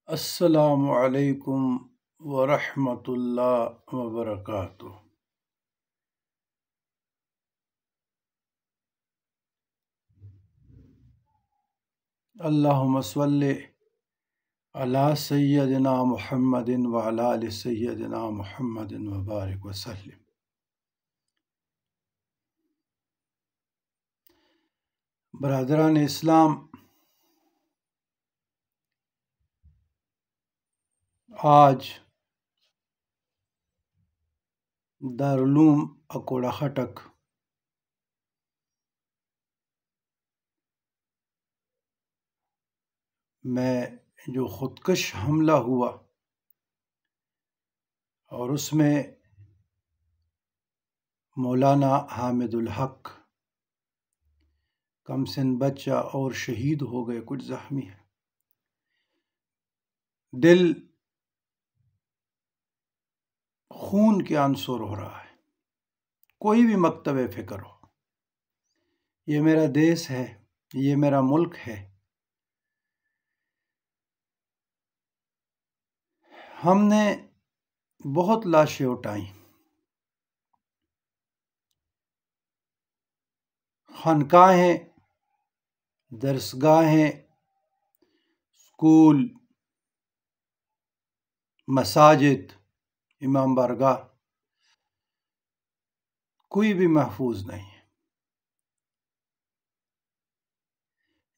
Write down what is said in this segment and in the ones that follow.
السلام علیکم ورحمۃ اللہ وبرکاتہ۔ اللہم صلی علی سیدنا محمد وعلی آل سیدنا محمد وبارک وسلم۔ برادران اسلام، آج دارالعلوم اکوڑہ خٹک میں جو خودکش حملہ ہوا اور اس میں مولانا حامد الحق کم سن بچہ اور شہید ہو گئے، کچھ زخمی ہیں۔ دل خون کے آنسور ہو رہا ہے۔ کوئی بھی مکتب فکر ہو، یہ میرا دیس ہے، یہ میرا ملک ہے۔ ہم نے بہت لاشیں اٹھائیں، خانقاہیں، درسگاہیں، اسکول، مساجد، امام بارگاہ، کوئی بھی محفوظ نہیں ہے۔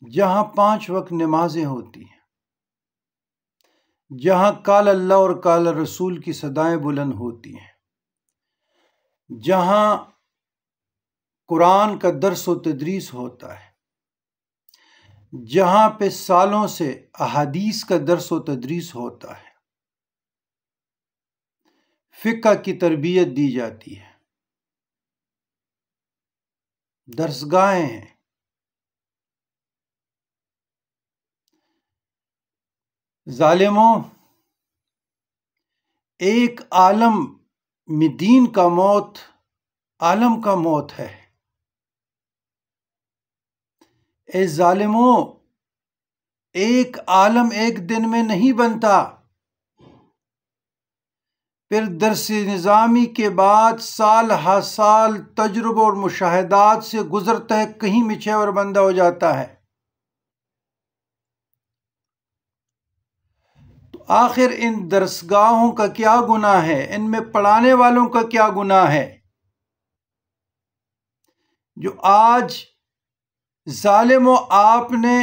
جہاں 5 وقت نمازیں ہوتی ہیں، جہاں قال اللہ اور قال رسول کی صدائیں بلند ہوتی ہیں، جہاں قرآن کا درس و تدریس ہوتا ہے، جہاں پہ سالوں سے احادیث کا درس و تدریس ہوتا ہے، فقہ کی تربیت دی جاتی ہے، درسگاہیں ہیں، ظالموں، ایک عالم میں دین کا موت عالم کا موت ہے۔ اے ظالموں، ایک عالم ایک دن میں نہیں بنتا، پھر درس نظامی کے بعد سال ہا سال تجربوں اور مشاہدات سے گزرتا ہے، کہیں مچھور بندہ ہو جاتا ہے۔ تو آخر ان درسگاہوں کا کیا گناہ ہے؟ ان میں پڑھانے والوں کا کیا گناہ ہے جو آج ظالموں آپ نے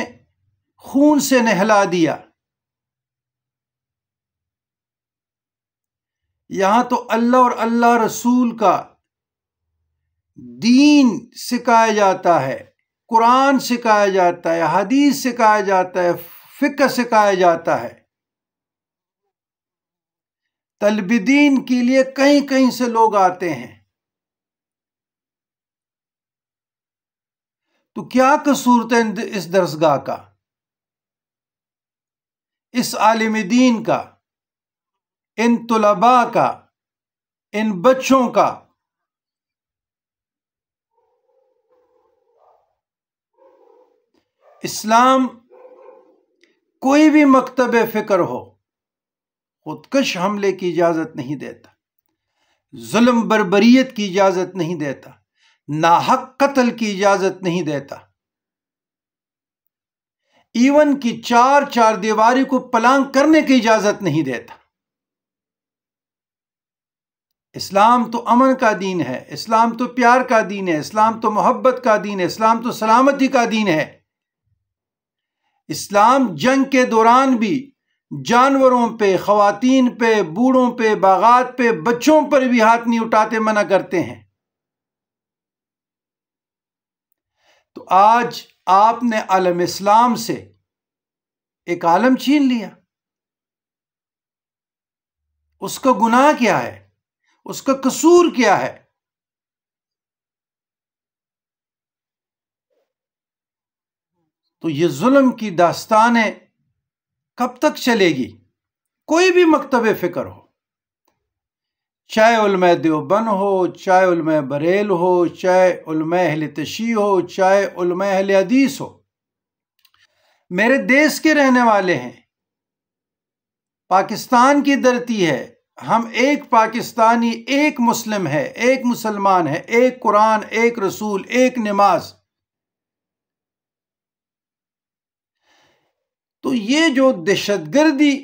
خون سے نہلا دیا؟ یہاں تو اللہ اور اللہ رسول کا دین سکھایا جاتا ہے، قرآن سکھایا جاتا ہے، حدیث سکھایا جاتا ہے، فقہ سکھایا جاتا ہے۔ طلب دین کے لیے کہیں کہیں سے لوگ آتے ہیں، تو کیا قصور تھا اس درسگاہ کا، اس عالم دین کا، ان طلباء کا، ان بچوں کا؟ اسلام کوئی بھی مکتب فکر ہو خودکش حملے کی اجازت نہیں دیتا، ظلم بربریت کی اجازت نہیں دیتا، ناحق قتل کی اجازت نہیں دیتا، ایون کی چار دیواری کو پلانگ کرنے کی اجازت نہیں دیتا۔ اسلام تو امن کا دین ہے، اسلام تو پیار کا دین ہے، اسلام تو محبت کا دین ہے، اسلام تو سلامتی کا دین ہے۔ اسلام جنگ کے دوران بھی جانوروں پہ، خواتین پہ، بوڑھوں پہ، باغات پہ، بچوں پر بھی ہاتھ نہیں اٹھاتے، منع کرتے ہیں۔ تو آج آپ نے عالم اسلام سے ایک عالم چھین لیا، اس کا گناہ کیا ہے؟ اس کا قصور کیا ہے؟ تو یہ ظلم کی داستانیں کب تک چلے گی؟ کوئی بھی مکتب فکر ہو، چاہے علماء دیوبند ہو، چاہے علماء بریل ہو، چاہے علماء اہل تشیع ہو، چاہے علماء اہل حدیث ہو، میرے دیس کے رہنے والے ہیں، پاکستان کی دھرتی ہے، ہم ایک پاکستانی، ایک مسلم ہے، ایک مسلمان ہے، ایک قرآن، ایک رسول، ایک نماز۔ تو یہ جو دہشت گردی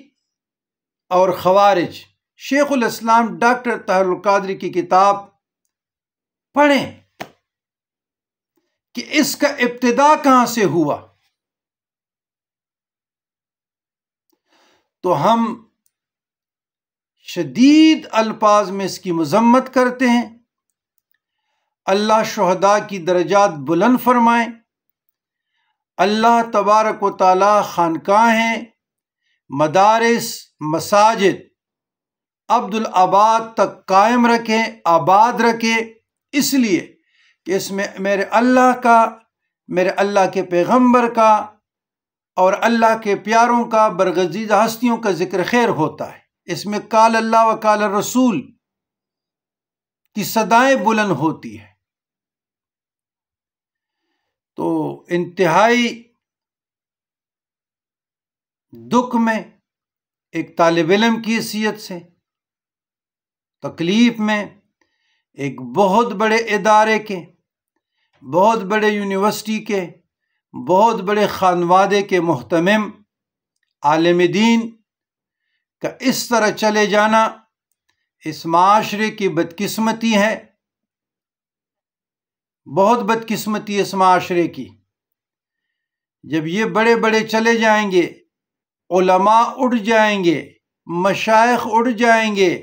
اور خوارج، شیخ الاسلام ڈاکٹر طاہر القادری کی کتاب پڑھیں کہ اس کا ابتدا کہاں سے ہوا، تو ہم شدید الفاظ میں اس کی مذمت کرتے ہیں۔ اللہ شہداء کی درجات بلند فرمائیں۔ اللہ تبارک و تعالی خانقاہیں، مدارس، مساجد عبدالآباد تک قائم رکھیں، آباد رکھیں، اس لیے کہ اس میں میرے اللہ کے پیغمبر کا اور اللہ کے پیاروں کا، برگزیدہ ہستیوں کا ذکر خیر ہوتا ہے۔ اس میں قال اللہ و قال الرسول کی صدائیں بلند ہوتی ہے۔ تو انتہائی دکھ میں ایک طالب علم کی حیثیت سے، تکلیف میں، ایک بہت بڑے ادارے کے، بہت بڑے یونیورسٹی کے، بہت بڑے خانوادے کے محتمم عالم دین کا اس طرح چلے جانا اس معاشرے کی بدقسمتی ہے، بہت بدقسمتی اس معاشرے کی۔ جب یہ بڑے بڑے چلے جائیں گے، علماء اٹھ جائیں گے، مشائخ اٹھ جائیں گے،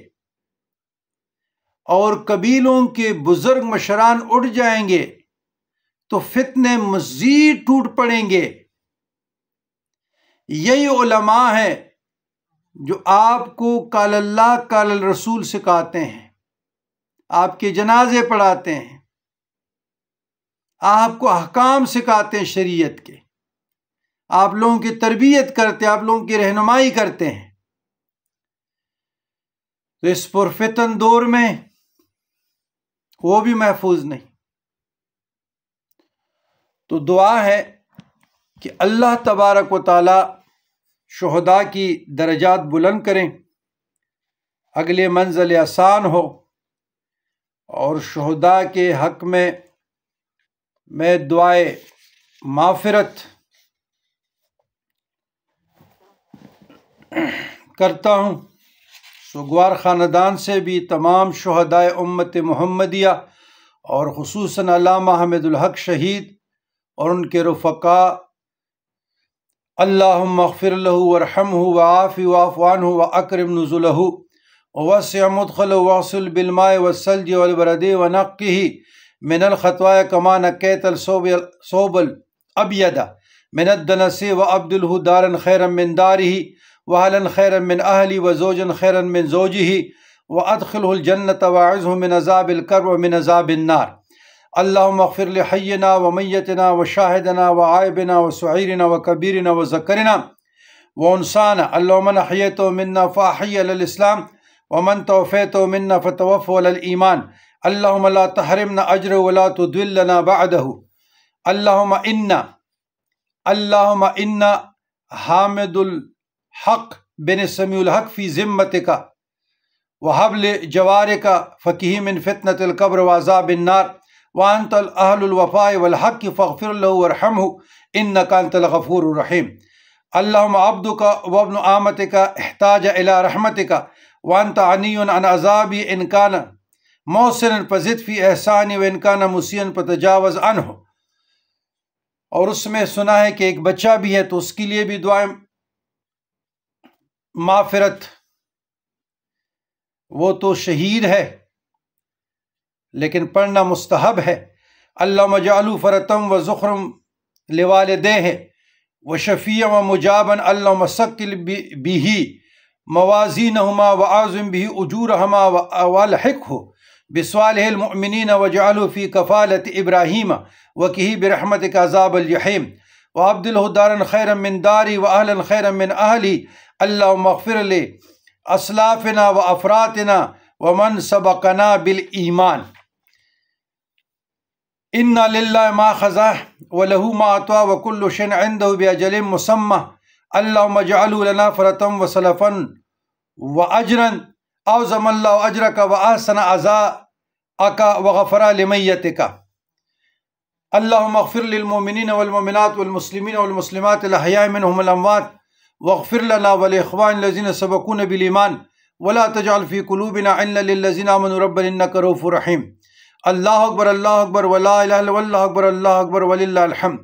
اور قبیلوں کے بزرگ مشران اٹھ جائیں گے، تو فتنے مزید ٹوٹ پڑیں گے۔ یہی علماء ہیں جو آپ کو قال اللہ قال الرسول سکھاتے ہیں، آپ کے جنازے پڑھاتے ہیں، آپ کو احکام سکھاتے ہیں شریعت کے، آپ لوگوں کی تربیت کرتے ہیں، آپ لوگوں کی رہنمائی کرتے ہیں۔ تو اس پرفتن دور میں وہ بھی محفوظ نہیں۔ تو دعا ہے کہ اللہ تبارک و تعالی شہداء کی درجات بلند کریں، اگلے منزل آسان ہو، اور شہداء کے حق میں دعائے مغفرت کرتا ہوں۔ سوگوار خاندان سے بھی تمام شہداء امت محمدیہ اور خصوصاً علامہ حمید الحق شہید اور ان کے رفقاء، اللہم اغفر لہ ورحمہ وعافہ واعف عنہ واکرم نزلہ ووسع مدخلہ واغسل بالماء والثلج والبرد ونقہ من الخطایا کما نقیت الثوب الابیض من الدنس وابدلہ دارا خیرا من دارہ واہلا خیرا من اہلہ وزوجا خیرا من زوجہ وادخلہ الجنۃ واعذہ من عذاب القبر ومن عذاب النار۔ اللہم اغفر لحینا ومیتنا وشاہدنا وعائبنا وصغیرنا وکبیرنا وذکرنا وانسانا، اللہم من احییتہ منا فاحی علی الاسلام ومن توفیتہ منا فتوفہ علی الایمان، اللہم لا تحرمنا اجرہ ولا تضلنا بعدہ۔ اللہم انا حامد الحق بن سمیع الحق فی ذمتک وحبل جوارک فقہ من فتنة القبر وعذاب النار، وانت اہل الوفاء والحق فاغفر له وارحمه انک انت الغفور الرحیم۔ اللہم عبدک وابن آمتک احتاج الى رحمتک وانت عنی عن عذابی ان کان محسنا فزد فی احسانی وان کان مسیئا فتجاوز عنہ۔ اور اس میں سنا ہے کہ ایک بچہ بھی ہے، تو اس کے لیے بھی دعائیں مغفرت، وہ تو شہید ہے لیکن پڑھنا مستحب ہے۔ اللہم اجعلہ فرطم و ذخرم لوالدیہ و شفیع و مجابا، اللہم ثقل بہ موازینہما وعظم بہ اجورہما والحقہ بصالح المؤمنین واجعلہ فی کفالۃ ابراہیم وقہ برحمتک عذاب الجحیم وابدلہ دارا خیرا من داری واہلا خیرا من اہلی، اللہم اغفر لاسلافنا وافراتنا ومن سبقنا بالایمان۔ انا للہ ما خزا ولہ ما اعطا وکل شیء عنده باجل مسمى، اللہم اجعلہ لنا فرطا وسلفا وأجرا أعظم الله أجرك وأحسن عزاءك وغفر لميتك. اللهم اغفر للمؤمنين والمؤمنات والمسلمين والمسلمات الأحياء منهم الأموات واغفر لنا ولإخواننا الذين سبقونا بالإيمان ولا تجعل في قلوبنا غلا للذين آمنوا ربنا إنك رؤوف رحيم. اللہ اکبر ولا الہ الا اللہ اکبر وللہ الحمد.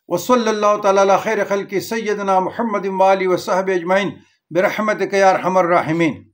وصلی اللہ تعالی علی خیر خلق سیدنا محمد وآلہ وصحبہ اجمعین برحمتک یا ارحم الراحمین.